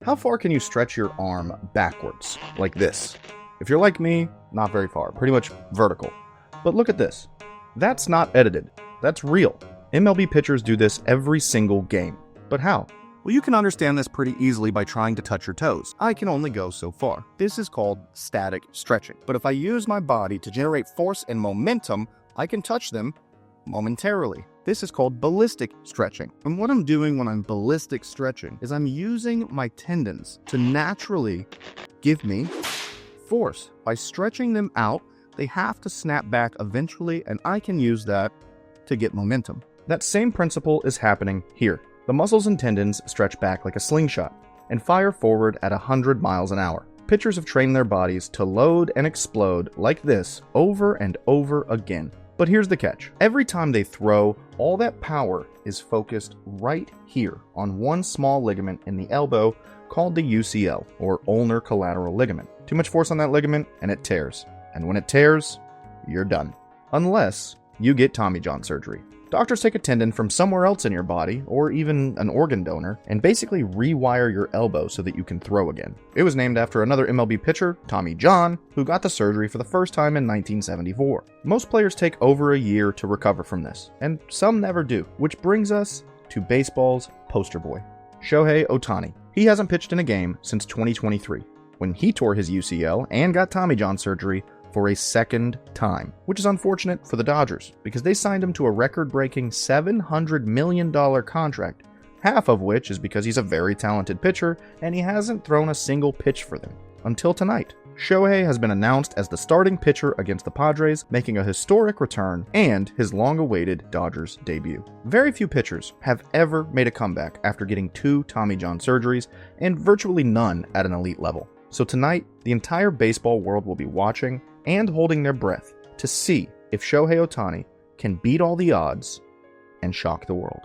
How far can you stretch your arm backwards, like this? If you're like me, not very far, pretty much vertical. But look at this. That's not edited. That's real. MLB pitchers do this every single game. But how? Well, you can understand this pretty easily by trying to touch your toes. I can only go so far. This is called static stretching. But if I use my body to generate force and momentum, I can touch them momentarily. This is called ballistic stretching. And what I'm doing when I'm ballistic stretching is I'm using my tendons to naturally give me force. By stretching them out, they have to snap back eventually, and I can use that to get momentum. That same principle is happening here. The muscles and tendons stretch back like a slingshot and fire forward at 100 miles an hour. Pitchers have trained their bodies to load and explode like this over and over again. But here's the catch. Every time they throw, all that power is focused right here on one small ligament in the elbow called the UCL, or ulnar collateral ligament. Too much force on that ligament and it tears. And when it tears, you're done. Unless you get Tommy John surgery. Doctors take a tendon from somewhere else in your body, or even an organ donor, and basically rewire your elbow so that you can throw again. It was named after another MLB pitcher, Tommy John, who got the surgery for the first time in 1974. Most players take over a year to recover from this, and some never do, which brings us to baseball's poster boy, Shohei Otani. He hasn't pitched in a game since 2023, when he tore his UCL and got Tommy John surgery for a second time, which is unfortunate for the Dodgers because they signed him to a record-breaking $700 million contract, half of which is because he's a very talented pitcher and he hasn't thrown a single pitch for them until tonight. Shohei has been announced as the starting pitcher against the Padres, making a historic return and his long-awaited Dodgers debut. Very few pitchers have ever made a comeback after getting 2 Tommy John surgeries, and virtually none at an elite level. So tonight, the entire baseball world will be watching and holding their breath to see if Shohei Otani can beat all the odds and shock the world.